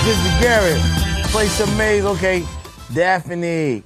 Mr. Garrett, play some Maze. Okay, Daphne.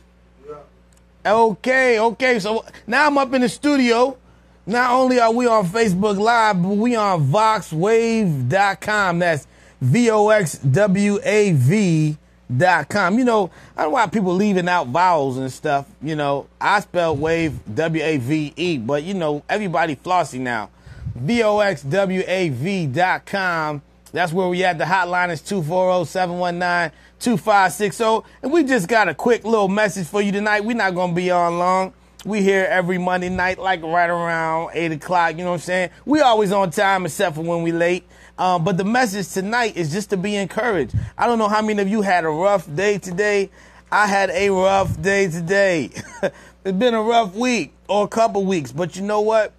Okay. So now I'm up in the studio. Not only are we on Facebook Live, but we on VoxWave.com. That's VoxWav.com. You know, I don't know why people leaving out vowels and stuff. You know, I spell wave W-A-V-E, but you know, everybody flossy now. VoxWav.com. That's where we at. The hotline is 240-719-2560. And we just got a quick little message for you tonight. We're not going to be on long. We here every Monday night, like right around 8 o'clock. You know what I'm saying? We always on time except for when we late. But the message tonight is just to be encouraged. I don't know how many of you had a rough day today. I had a rough day today. It's been a rough week or a couple weeks. But you know what?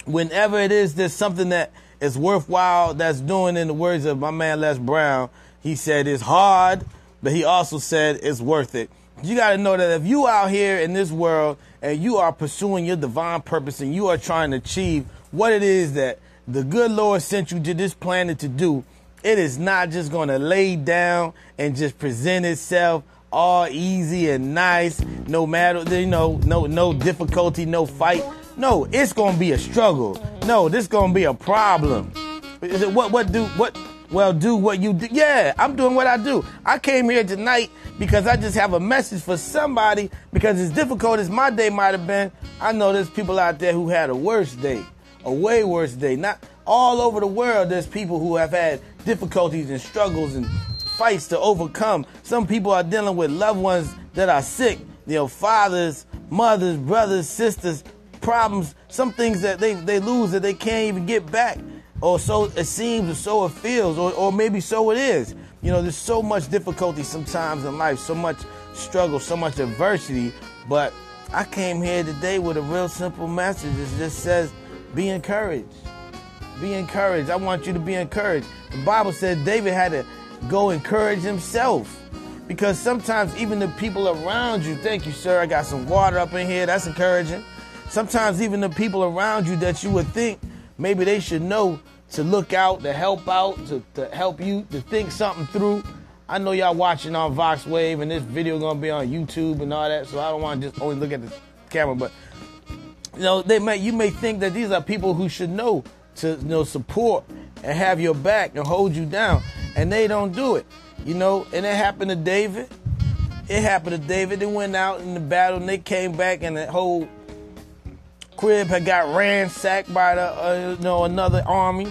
Whenever it is, there's something that is worthwhile that's doing, in the words of my man Les Brown, he said it's hard, but he also said it's worth it. You got to know that if you out here in this world and you are pursuing your divine purpose and you are trying to achieve what it is that the good Lord sent you to this planet to do, it is not just going to lay down and just present itself all easy and nice, no matter, you know, no difficulty, no fight. No, it's going to be a struggle. No, this going to be a problem. Is it do what you do. Yeah, I'm doing what I do. I came here tonight because I just have a message for somebody, because as difficult as my day might have been, I know there's people out there who had a worse day, a way worse day. Not all over the world, there's people who have had difficulties and struggles and fights to overcome. Some people are dealing with loved ones that are sick, you know, fathers, mothers, brothers, sisters, problems, some things that they lose that they can't even get back, or so it seems, or so it feels, or maybe so it is. You know, there's so much difficulty sometimes in life, so much struggle, so much adversity, but I came here today with a real simple message. It just says, be encouraged. Be encouraged. I want you to be encouraged. The Bible said David had to go encourage himself, because sometimes even the people around you, thank you, sir, I got some water up in here, that's encouraging. Sometimes even the people around you that you would think maybe they should know to look out, to help out, to help you, to think something through. I know y'all watching on VoxWave, and this video going to be on YouTube and all that, so I don't want to just only look at the camera. But, you know, you may think that these are people who should know to, you know, support and have your back and hold you down, and they don't do it. You know, and it happened to David. It happened to David. They went out in the battle, and they came back, and the whole crib had got ransacked by another army,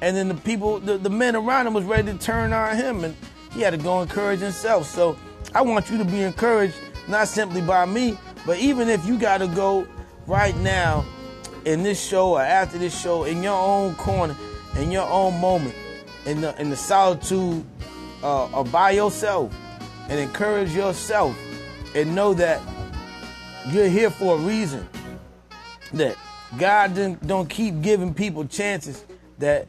and then the people, the men around him was ready to turn on him, and he had to go encourage himself. So I want you to be encouraged, not simply by me, but even if you got to go right now in this show or after this show, in your own corner, in your own moment, in the solitude or by yourself, and encourage yourself, and know that you're here for a reason. That God don't keep giving people chances that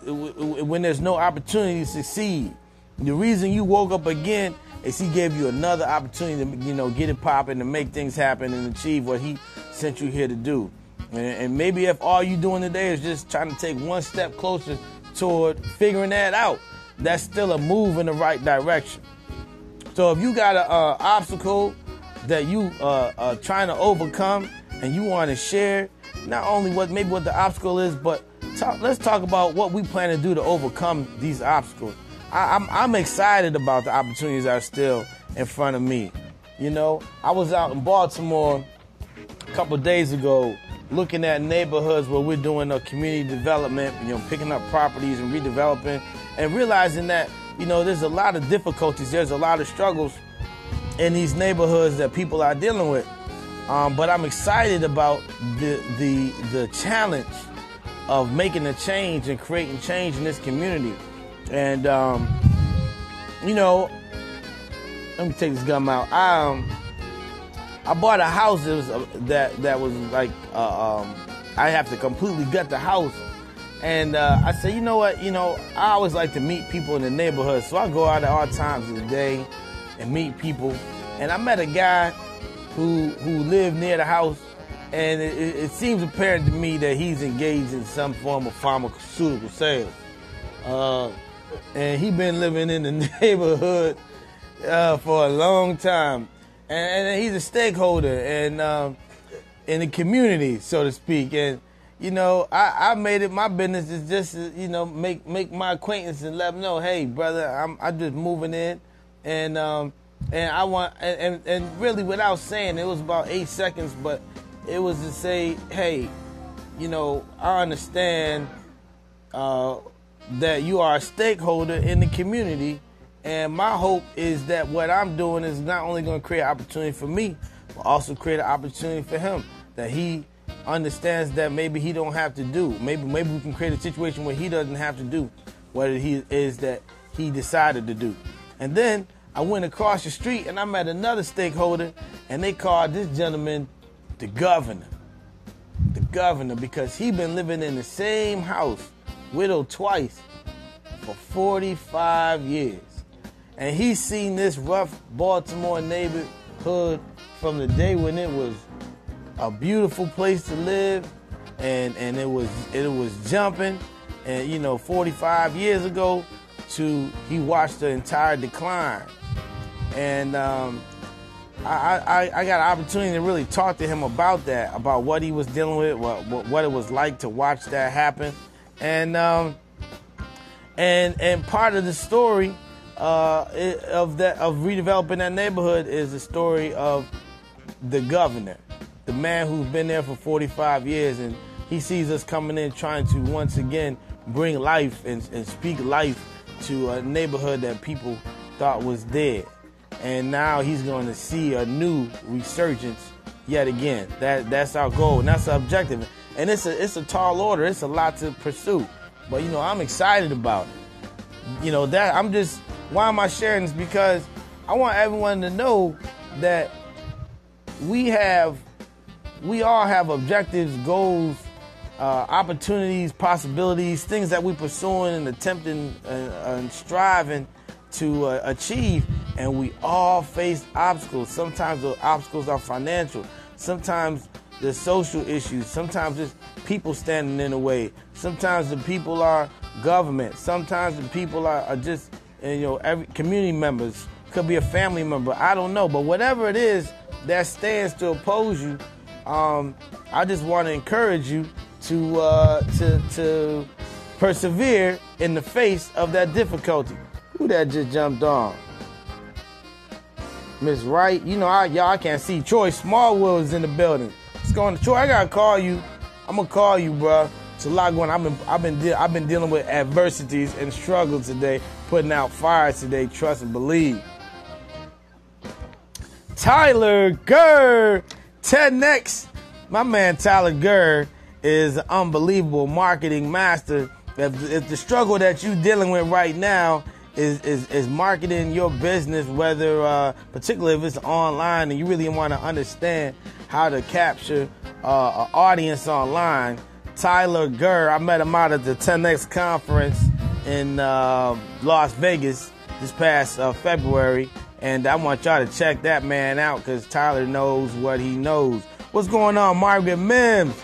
when there's no opportunity to succeed. The reason you woke up again is He gave you another opportunity to, you know, get it popping, to make things happen and achieve what He sent you here to do. And maybe if all you're doing today is just trying to take one step closer toward figuring that out, that's still a move in the right direction. So if you got an obstacle that you are trying to overcome, and you want to share not only what the obstacle is, but let's talk about what we plan to do to overcome these obstacles. I'm excited about the opportunities that are still in front of me. You know, I was out in Baltimore a couple of days ago looking at neighborhoods where we're doing a community development, you know, picking up properties and redeveloping, and realizing that, you know, there's a lot of difficulties, there's a lot of struggles in these neighborhoods that people are dealing with. But I'm excited about the challenge of making a change and creating change in this community. And, you know, let me take this gum out. I bought a house that was like, I have to completely gut the house. And I said, you know what, you know, I always like to meet people in the neighborhood. So I go out at all times of the day and meet people. And I met a guy who lived near the house, and it seems apparent to me that he's engaged in some form of pharmaceutical sales. and he been living in the neighborhood for a long time, and he's a stakeholder and in the community, so to speak. And you know, I made it my business is just you know make my acquaintance and let them know, hey brother, I'm just moving in, and I want and really without saying, it was about 8 seconds, but it was to say, hey, you know, I understand that you are a stakeholder in the community, and my hope is that what I'm doing is not only going to create opportunity for me, but also create an opportunity for him, that he understands that maybe he don't have to do. Maybe we can create a situation where he doesn't have to do what it is that he decided to do. And then I went across the street and I met another stakeholder, and they called this gentleman the governor. The governor, because he been living in the same house, widowed twice, for 45 years. And he's seen this rough Baltimore neighborhood from the day when it was a beautiful place to live, and it was jumping, and you know, 45 years ago, to he watched the entire decline. And I got an opportunity to really talk to him about that, about what he was dealing with, what it was like to watch that happen, and part of the story of redeveloping that neighborhood is the story of the governor, the man who's been there for 45 years, and he sees us coming in trying to once again bring life and speak life to a neighborhood that people thought was dead. And now he's going to see a new resurgence yet again. That's our goal, and that's our objective. And it's a tall order. It's a lot to pursue. But, you know, I'm excited about it. You know, why am I sharing this? Because I want everyone to know that we all have objectives, goals, opportunities, possibilities, things that we're pursuing and attempting and striving to achieve, and we all face obstacles. Sometimes the obstacles are financial, sometimes there's social issues, sometimes there's people standing in the way, sometimes the people are government, sometimes the people are just, you know, every community members, could be a family member, I don't know, but whatever it is that stands to oppose you, I just want to encourage you to persevere in the face of that difficulty. Who that just jumped on? Miss Wright. You know, I can't see. Troy Smallwood is in the building. What's going on? Troy, I gotta call you. I'm gonna call you, bro. It's a lot going on. I've been dealing with adversities and struggles today, putting out fires today. Trust and believe. Tyler Gurr, 10X. My man Tyler Gurr is an unbelievable marketing master. If the struggle that you're dealing with right now is marketing your business, whether particularly if it's online and you really want to understand how to capture an audience online, Tyler Gurr, I met him out at the 10X conference in Las Vegas this past February, and I want y'all to check that man out because Tyler knows what he knows. What's going on, Margaret Mims?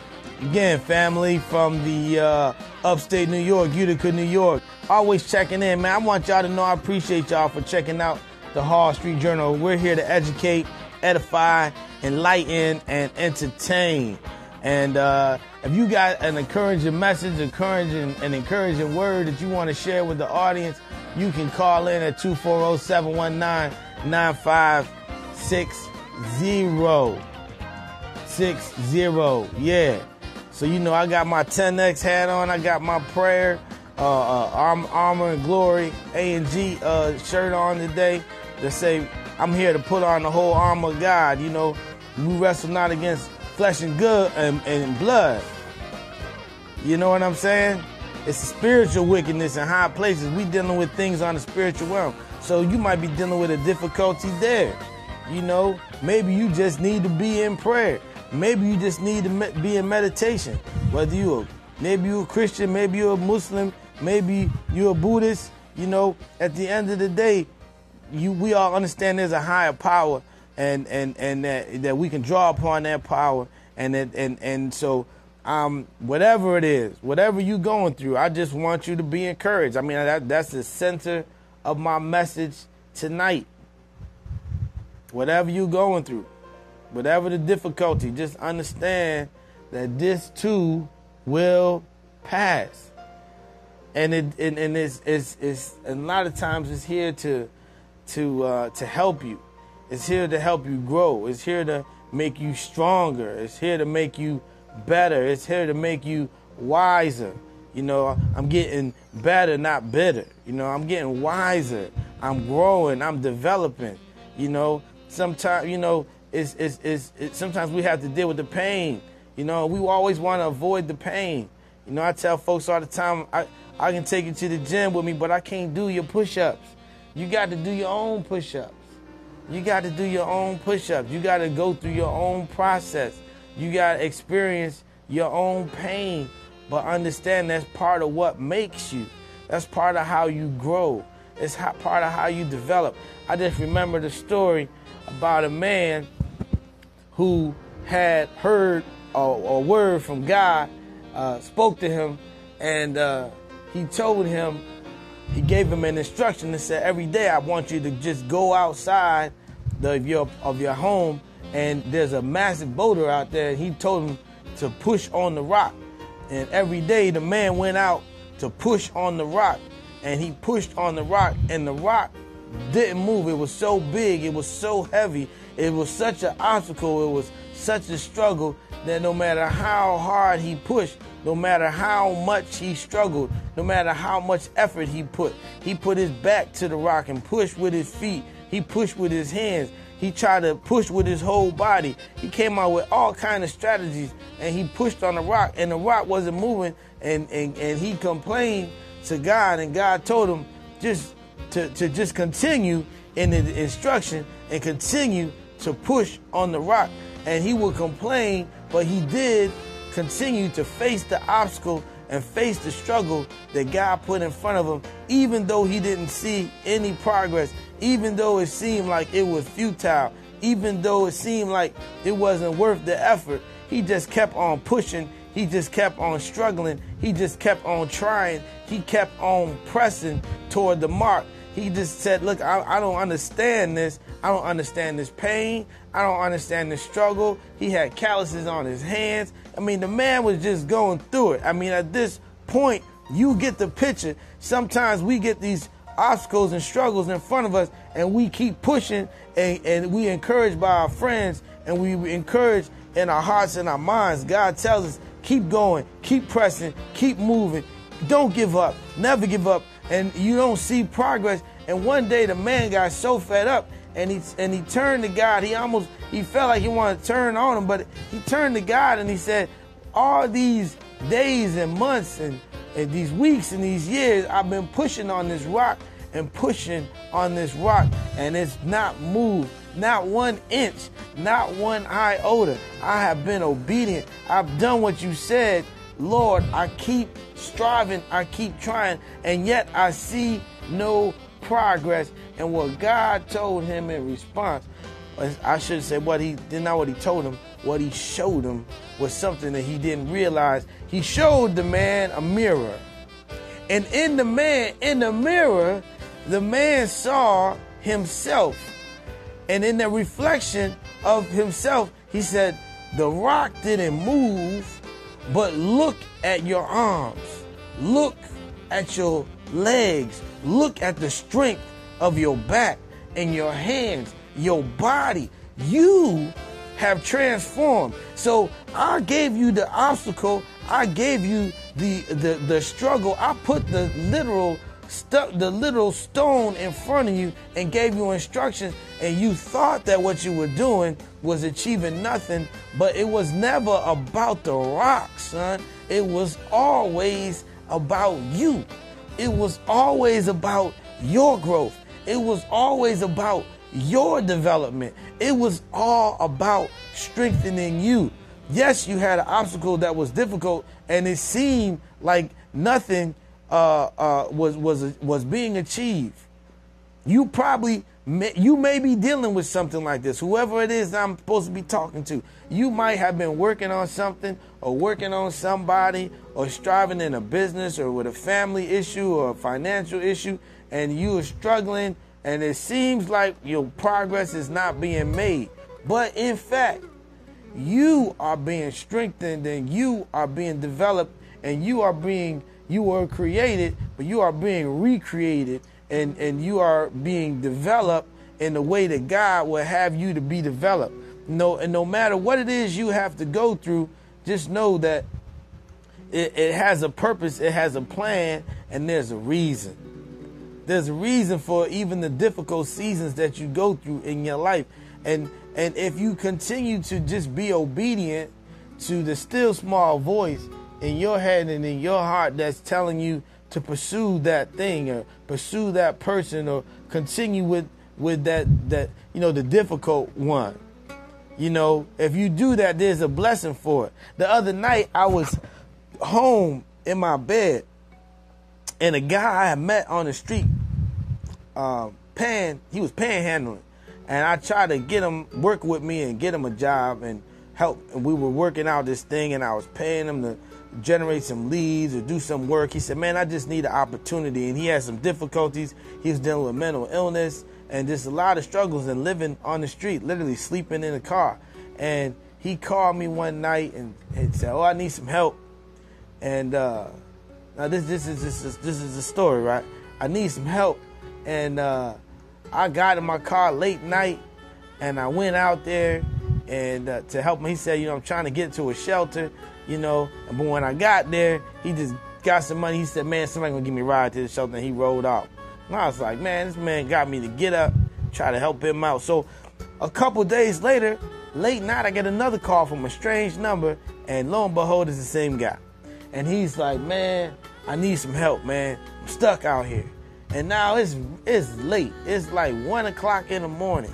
Again, family from the upstate New York, Utica, New York. Always checking in, man. I want y'all to know I appreciate y'all for checking out the Hall Street Journal. We're here to educate, edify, enlighten, and entertain. And if you got an encouraging message, an encouraging word that you want to share with the audience, you can call in at 240-719-9560. 60, yeah. So, you know, I got my 10X hat on. I got my prayer, Armor and Glory, A&G shirt on today that say, I'm here to put on the whole armor of God. You know, we wrestle not against flesh and blood. You know what I'm saying? It's spiritual wickedness in high places. We dealing with things on the spiritual realm. So you might be dealing with a difficulty there. You know, maybe you just need to be in prayer. Maybe you just need to be in meditation. Whether maybe you're a Christian, maybe you're a Muslim, maybe you're a Buddhist. You know, at the end of the day, we all understand there's a higher power, and that we can draw upon that power, and so Whatever it is, whatever you're going through, I just want you to be encouraged. I mean, that's the center of my message tonight. Whatever you're going through, whatever the difficulty, just understand that this too will pass. And it's a lot of times it's here to help you. It's here to help you grow. It's here to make you stronger. It's here to make you better. It's here to make you wiser. You know, I'm getting better, not bitter. You know, I'm getting wiser. I'm growing. I'm developing. You know, sometimes, you know, sometimes we have to deal with the pain. You know, we always want to avoid the pain. You know, I tell folks all the time, I can take you to the gym with me, but I can't do your push-ups. You got to do your own push-ups. You got to do your own push-ups. You got to go through your own process. You got to experience your own pain, but understand that's part of what makes you. That's part of how you grow. It's part of how you develop. I just remember the story about a man who had heard a word from God, spoke to him, and he told him, he gave him an instruction that said, every day I want you to just go outside of your home, and there's a massive boulder out there. He told him to push on the rock. And every day the man went out to push on the rock, and he pushed on the rock, and the rock didn't move. It was so big, it was so heavy, it was such an obstacle, it was such a struggle that no matter how hard he pushed, no matter how much he struggled, no matter how much effort he put his back to the rock and pushed with his feet. He pushed with his hands. He tried to push with his whole body. He came out with all kinds of strategies, and he pushed on the rock, and the rock wasn't moving, and he complained to God, and God told him to just continue in the instruction and continue to push on the rock. And he would complain, but he did continue to face the obstacle and face the struggle that God put in front of him, even though he didn't see any progress, even though it seemed like it was futile, even though it seemed like it wasn't worth the effort. He just kept on pushing. He just kept on struggling. He just kept on trying. He kept on pressing toward the mark. He just said, look, I don't understand this. I don't understand this pain. I don't understand this struggle. He had calluses on his hands. I mean, the man was just going through it. I mean, at this point, you get the picture. Sometimes we get these obstacles and struggles in front of us, and we keep pushing, and we encouraged by our friends, and we encourage in our hearts and our minds. God tells us, keep going, keep pressing, keep moving. Don't give up. Never give up. And you don't see progress. And one day the man got so fed up, and he turned to God. He felt like he wanted to turn on him, but he turned to God and he said, all these days and months and these weeks and these years, I've been pushing on this rock and pushing on this rock, and it's not moved, not 1 inch, not 1 iota. I have been obedient. I've done what you said. Lord, I keep striving, I keep trying, and yet I see no progress. And what God told him in response, I should say what he told him, what he showed him was something that he didn't realize. He showed the man a mirror. And in the mirror, the man saw himself. And in the reflection of himself, he said, the rock didn't move, but look at your arms. Look at your legs. Look at the strength of your back and your hands, your body. You have transformed. So I gave you the obstacle. I gave you the struggle. I put the literal stone in front of you and gave you instructions, and you thought that what you were doing was achieving nothing, but it was never about the rock, son. It was always about you. It was always about your growth. It was always about your development. It was all about strengthening you. Yes, you had an obstacle that was difficult, and it seemed like nothing was being achieved. You probably You may be dealing with something like this. Whoever it is I'm supposed to be talking to, you might have been working on something or working on somebody or striving in a business or with a family issue or a financial issue, and you are struggling and it seems like your progress is not being made. But in fact, you are being strengthened and you are being developed and you were created, but you are being recreated. And you are being developed in the way that God will have you to be developed. And no matter what it is you have to go through, just know that it has a purpose, it has a plan, and there's a reason. There's a reason for even the difficult seasons that you go through in your life. And if you continue to just be obedient to the still small voice in your head and in your heart that's telling you to pursue that thing or pursue that person or continue with that the difficult one. If you do that, there's a blessing for it. The other night I was home in my bed and a guy I had met on the street, he was panhandling, and I tried to get him work with me and get him a job and help. And we were working out this thing and I was paying him to generate some leads or do some work. He said, man, I just need an opportunity. And he had some difficulties. He was dealing with mental illness and just a lot of struggles and living on the street, literally sleeping in a car. And he called me one night and said, I need some help. And now this is the story, right? I need some help. And I got in my car late night and I went out there and to help him. He said, I'm trying to get to a shelter. But when I got there, he just got some money. He said, man, somebody gonna give me a ride to the shelter, and he rolled off. And I was like, man, this man got me to get up, try to help him out. So a couple days later, late night, I get another call from a strange number, and lo and behold, it's the same guy. And he's like, man, I need some help, man. I'm stuck out here. And now it's late. It's like 1 o'clock in the morning.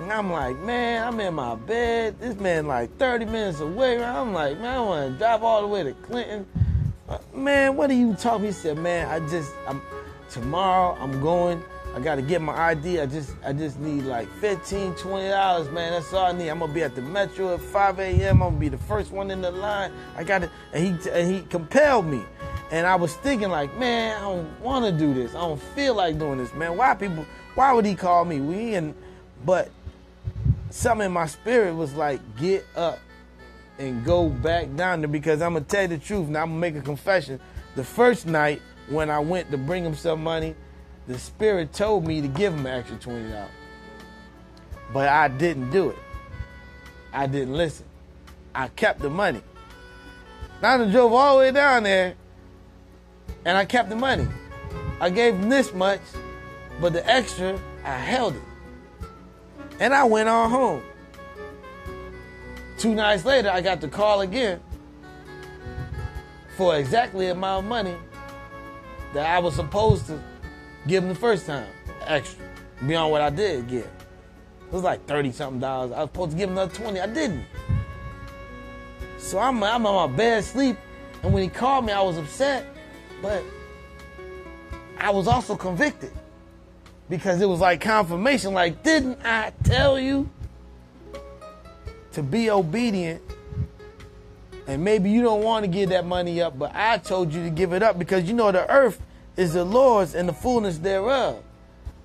And I'm like, man, I'm in my bed. This man like 30 minutes away. I'm like, man, I want to drive all the way to Clinton. Man, what are you talking? He said, man, tomorrow I'm going. I got to get my ID. I just need like $15, $20, man. That's all I need. I'm going to be at the Metro at 5 a.m. I'm going to be the first one in the line. I got it. And he compelled me. And I was thinking like, man, I don't want to do this. I don't feel like doing this, man. Why would he call me? But something in my spirit was like, get up and go back down there, because I'm going to tell you the truth. Now I'm going to make a confession. The first night when I went to bring him some money, the spirit told me to give him an extra $20. But I didn't do it. I didn't listen. I kept the money. Now I drove all the way down there and I kept the money. I gave him this much, but the extra, I held it. And I went on home. 2 nights later, I got the call again for exactly the amount of money that I was supposed to give him the first time, extra, beyond what I did give. It was like $30-something. I was supposed to give him another $20. I didn't. So I'm on my bed asleep, and when he called me, I was upset, but I was also convicted, because it was like confirmation, like, didn't I tell you to be obedient? And maybe you don't want to give that money up, but I told you to give it up, because the earth is the Lord's and the fullness thereof.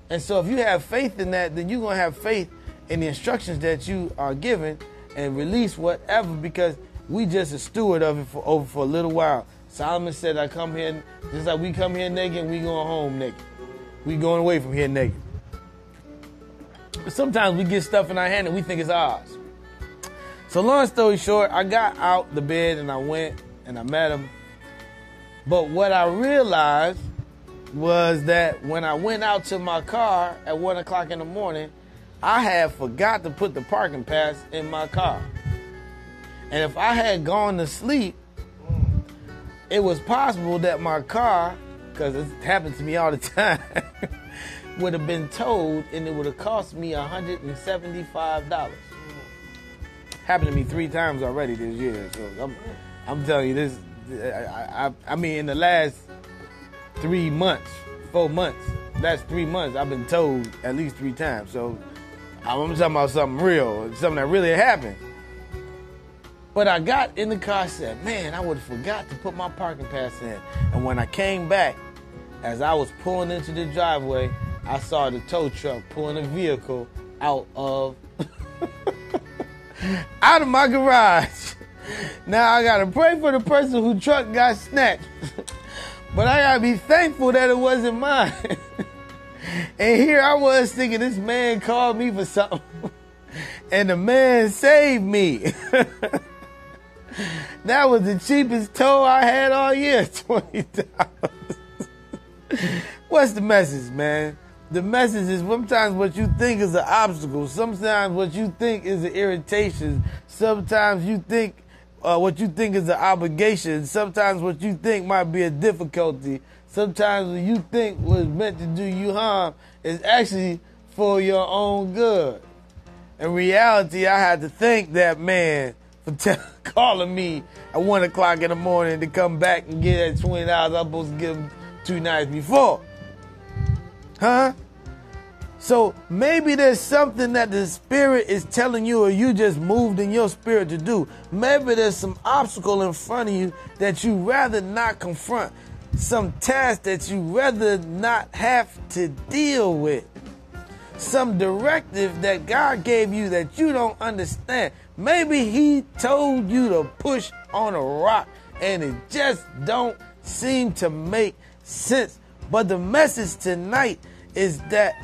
And so if you have faith in that, then you're going to have faith in the instructions that you are given and release whatever, because we just a steward of it for a little while. Solomon said, I come here, just like we come here naked, and we going home naked. We going away from here naked. But sometimes we get stuff in our hand and we think it's ours. So long story short, I got out the bed and I went and I met him. But what I realized was that when I went out to my car at 1 o'clock in the morning, I had forgot to put the parking pass in my car. And if I had gone to sleep, it was possible that my car, because it happens to me all the time, would have been towed, and it would have cost me $175. Happened to me 3 times already this year. So I'm telling you this. I mean, in the last 3 months, 4 months, That's 3 months. I've been told at least 3 times. So I'm talking about something real, something that really happened. But I got in the car, I said, man, I would have forgot to put my parking pass in. And when I came back, as I was pulling into the driveway, I saw the tow truck pulling a vehicle out of out of my garage. Now I gotta pray for the person whose truck got snatched. But I gotta be thankful that it wasn't mine. And here I was thinking this man called me for something. And the man saved me. That was the cheapest tow I had all year, $20. What's the message, man? The message is sometimes what you think is an obstacle. Sometimes what you think is an irritation. Sometimes you think what you think is an obligation. Sometimes what you think might be a difficulty. Sometimes what you think was meant to do you harm is actually for your own good. In reality, I had to thank that man for calling me at 1 o'clock in the morning to come back and get that $20 I was supposed to give him 2 nights before. Huh? So maybe there's something that the Spirit is telling you or you just moved in your spirit to do. Maybe there's some obstacle in front of you that you rather not confront. Some task that you rather not have to deal with. Some directive that God gave you that you don't understand. Maybe He told you to push on a rock and it just don't seem to make sense. But the message tonight is that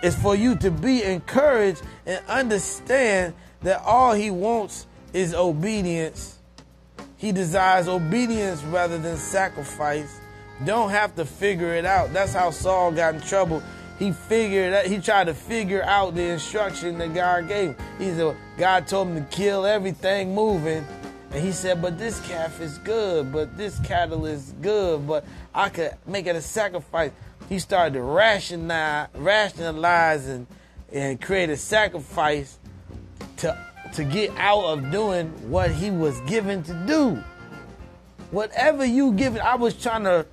it's for you to be encouraged and understand that all He wants is obedience. He desires obedience rather than sacrifice. Don't have to figure it out. That's how Saul got in trouble. He tried to figure out the instruction that God gave him. God told him to kill everything moving. And he said, but this calf is good, but this cattle is good, but I could make it a sacrifice. He started to rationalize and create a sacrifice to get out of doing what he was given to do. Whatever you give it, I'm talking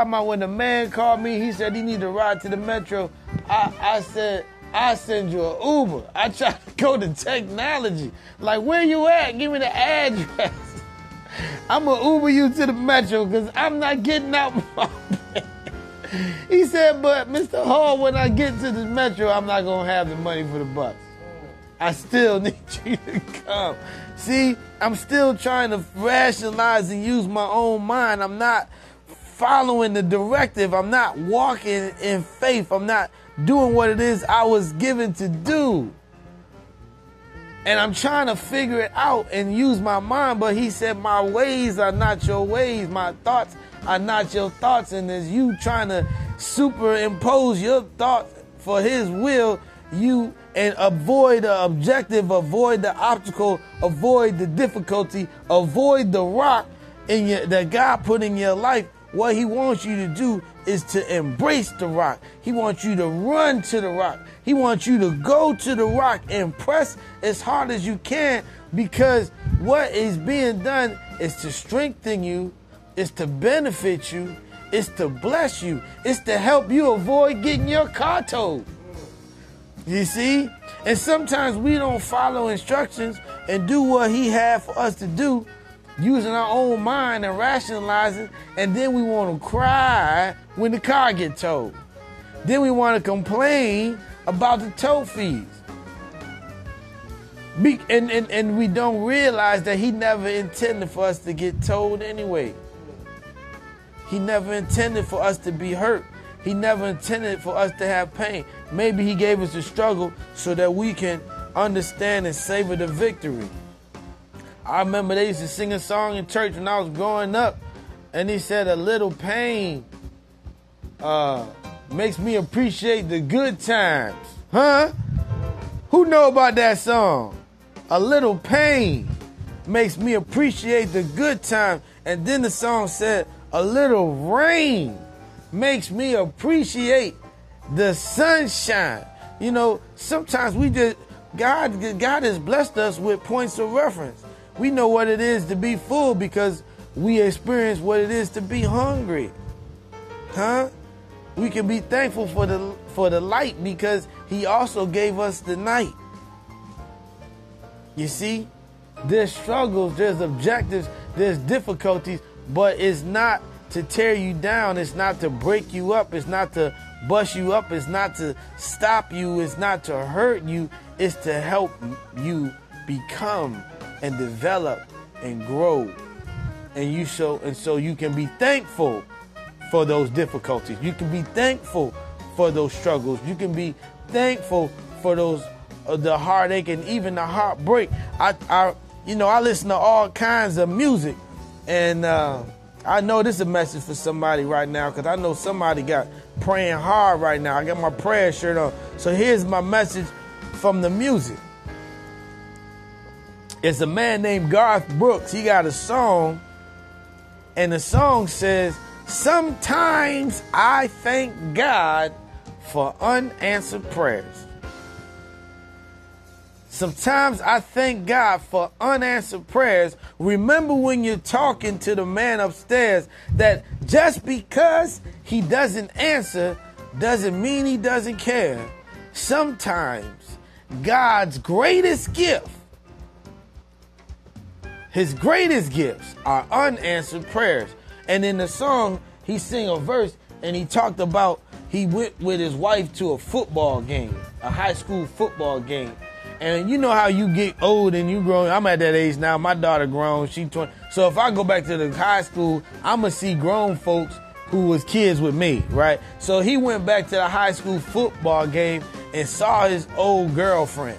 about when the man called me, he said he needed to ride to the metro. I said, I'll send you an Uber. I tried to go to technology. Like, where you at? Give me the address. I'm going to Uber you to the metro because I'm not getting out my bed. He said, but Mr. Hall, when I get to the metro, I'm not going to have the money for the bus. I still need you to come. See, I'm still trying to rationalize and use my own mind. I'm not following the directive. I'm not walking in faith. I'm not doing what it is I was given to do. And I'm trying to figure it out and use my mind. But he said, my ways are not your ways. My thoughts are not your thoughts. And as you trying to superimpose your thoughts for his will, and avoid the objective, avoid the obstacle, avoid the difficulty, avoid the rock that God put in your life. What he wants you to do is to embrace the rock. He wants you to run to the rock. He wants you to go to the rock and press as hard as you can, because what is being done is to strengthen you, is to benefit you, is to bless you, is to help you avoid getting your car towed. You see? And sometimes we don't follow instructions and do what he had for us to do, using our own mind and rationalizing, and then we want to cry when the car gets towed. Then we want to complain about the tow fees. And we don't realize that he never intended for us to get towed anyway. He never intended for us to be hurt. He never intended for us to have pain. Maybe he gave us the struggle so that we can understand and savor the victory. I remember they used to sing a song in church when I was growing up, and he said, a little pain makes me appreciate the good times. Huh? Who know about that song? A little pain makes me appreciate the good times. And then the song said, a little rain makes me appreciate the sunshine. You know, sometimes God has blessed us with points of reference. We know what it is to be full because we experience what it is to be hungry. Huh? We can be thankful for the light because he also gave us the night. You see, there's struggles, there's objectives, there's difficulties, but it's not to tear you down. It's not to break you up. It's not to bust you up. It's not to stop you. It's not to hurt you. It's to help you become and develop and grow. And so you can be thankful for those difficulties. You can be thankful for those struggles. You can be thankful for those the heartache and even the heartbreak. I listen to all kinds of music, and I know this is a message for somebody right now, because I know somebody got praying hard right now. I got my prayer shirt on. So here's my message from the music. It's a man named Garth Brooks. He got a song, and the song says, "Sometimes I thank God for unanswered prayers." Sometimes I thank God for unanswered prayers. Remember when you're talking to the man upstairs that just because he doesn't answer doesn't mean he doesn't care. Sometimes God's greatest gift, his greatest gifts are unanswered prayers. And in the song, he sang a verse and he talked about he went with his wife to a football game, a high school football game. And you know how you get old and you grow. I'm at that age now. My daughter grown. She 20. So if I go back to the high school, I'm going to see grown folks who was kids with me, right? So he went back to the high school football game and saw his old girlfriend.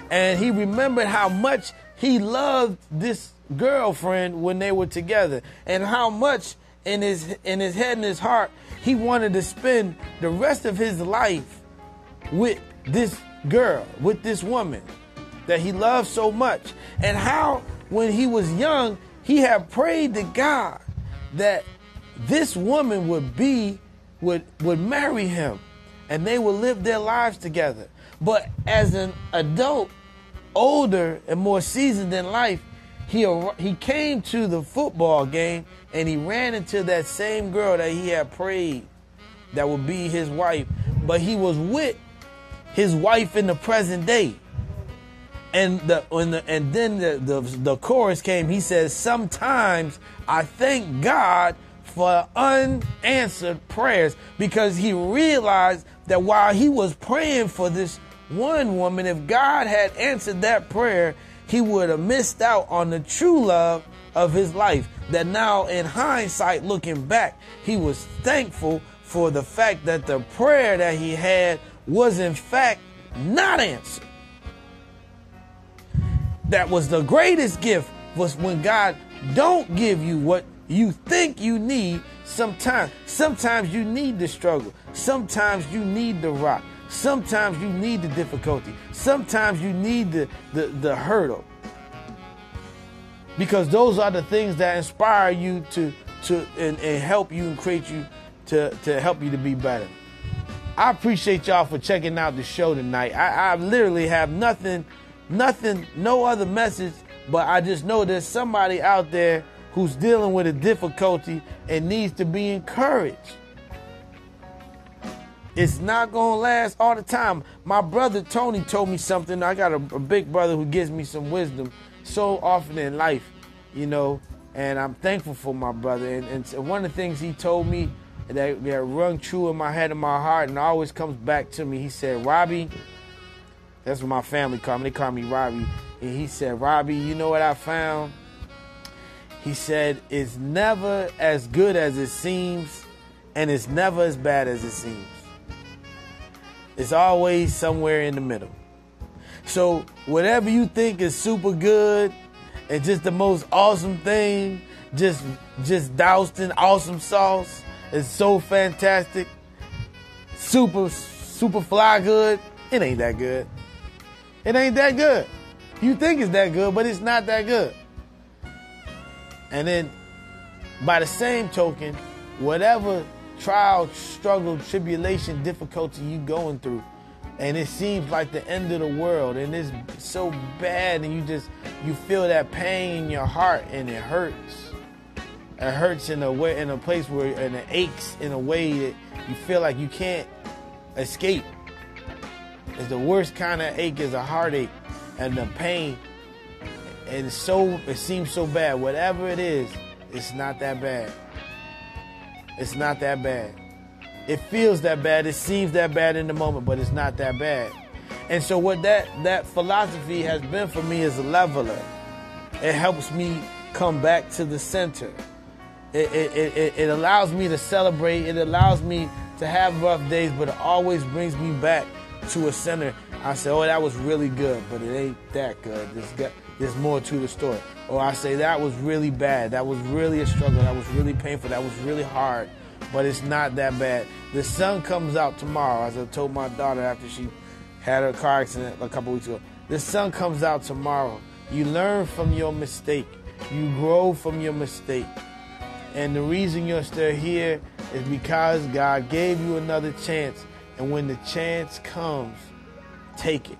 And he remembered how much he loved this girlfriend when they were together, and how much in his head and his heart he wanted to spend the rest of his life with this girl, with this woman that he loved so much. And how when he was young, he had prayed to God that this woman would marry him and they would live their lives together. But as an adult, older and more seasoned in life, he came to the football game and he ran into that same girl that he had prayed that would be his wife. But he was with his wife in the present day. And then the chorus came. He says, "Sometimes I thank God for unanswered prayers," because he realized that while he was praying for this one woman, if God had answered that prayer, he would have missed out on the true love of his life. That now, in hindsight, looking back, he was thankful for the fact that the prayer that he had was in fact not answered. That was the greatest gift, was when God don't give you what you think you need. Sometimes you need the struggle. Sometimes you need the rock. Sometimes you need the difficulty. Sometimes you need the hurdle. Because those are the things that inspire you and help you and create you to help you to be better. I appreciate y'all for checking out the show tonight. I literally have nothing, no other message, but I just know there's somebody out there who's dealing with a difficulty and needs to be encouraged. It's not going to last all the time. My brother Tony told me something. I got a big brother who gives me some wisdom so often in life, and I'm thankful for my brother. And one of the things he told me that rung true in my head and my heart and always comes back to me, he said, "Robbie," that's what my family call me. They call me Robbie. And he said, "Robbie, you know what I found?" He said, "It's never as good as it seems, and it's never as bad as it seems. It's always somewhere in the middle." So whatever you think is super good and just the most awesome thing, just doused in awesome sauce, it's so fantastic, super fly good, it ain't that good. It ain't that good. You think it's that good, but it's not that good. And then by the same token, whatever trial, struggle, tribulation, difficulty you going through, and it seems like the end of the world, and it's so bad, and you feel that pain in your heart, and it hurts. It hurts in a way, in a place where, and it aches in a way that you feel like you can't escape. It's the worst kind of ache is a heartache, and the pain. And it seems so bad. Whatever it is, it's not that bad. It's not that bad. It feels that bad. It seems that bad in the moment, but it's not that bad. And so what that philosophy has been for me is a leveler. It helps me come back to the center. It allows me to celebrate. It allows me to have rough days, but it always brings me back to a center. I say, oh, that was really good, but it ain't that good. There's more to the story. Or I say, that was really bad. That was really a struggle. That was really painful. That was really hard, but it's not that bad. The sun comes out tomorrow, as I told my daughter after she had her car accident a couple weeks ago. The sun comes out tomorrow. You learn from your mistake. You grow from your mistake. And the reason you're still here is because God gave you another chance. And when the chance comes, take it.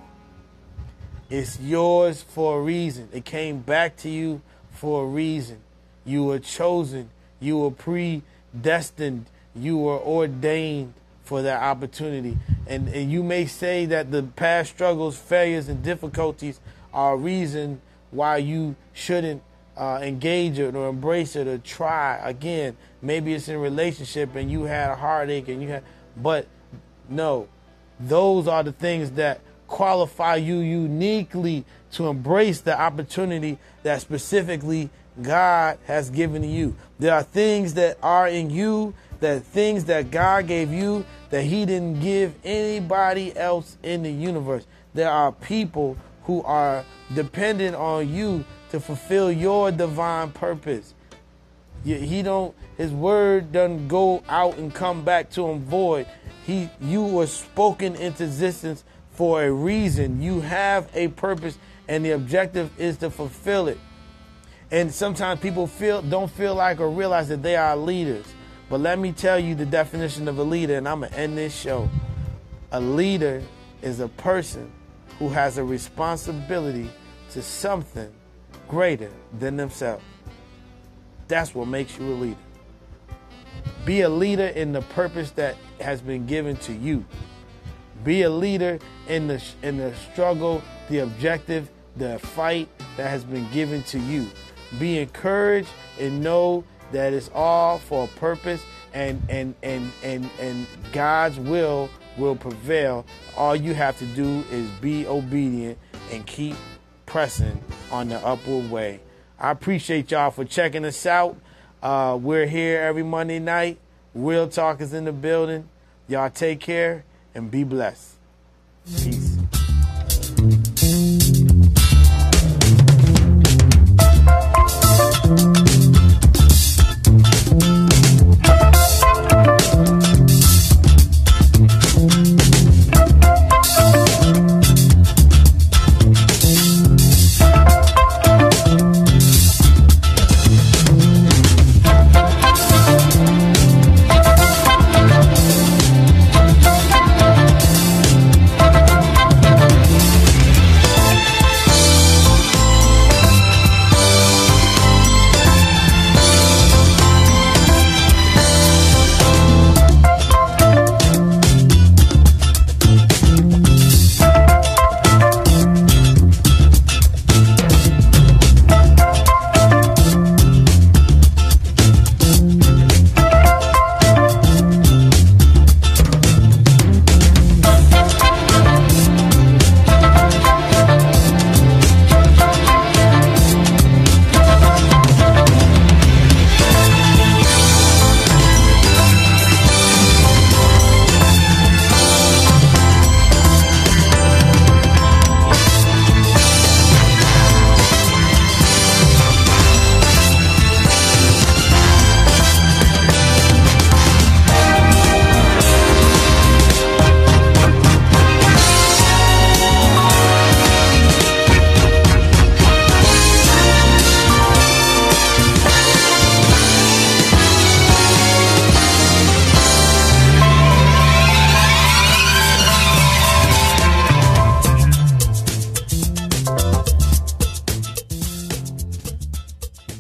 It's yours for a reason. It came back to you for a reason. You were chosen. You were predestined. You were ordained for that opportunity. And you may say that the past struggles, failures, and difficulties are a reason why you shouldn't engage it or embrace it or try again. Maybe it's in a relationship and you had a heartache but no, those are the things that qualify you uniquely to embrace the opportunity that specifically God has given to you. There are things that are in you, that things that God gave you that he didn't give anybody else in the universe. There are people who are dependent on you to fulfill your divine purpose. His word doesn't go out and come back to him void. You were spoken into existence for a reason. You have a purpose, and the objective is to fulfill it. And sometimes people don't feel like or realize that they are leaders. But let me tell you the definition of a leader, and I'm going to end this show. A leader is a person who has a responsibility to something greater than themselves. That's what makes you a leader. Be a leader in the purpose that has been given to you. Be a leader in the struggle, the objective, the fight that has been given to you. Be encouraged and know that it's all for a purpose, and God's will prevail. All you have to do is be obedient and keep pressing on the upward way. I appreciate y'all for checking us out. We're here every Monday night. Real Talk is in the building. Y'all take care and be blessed. Peace.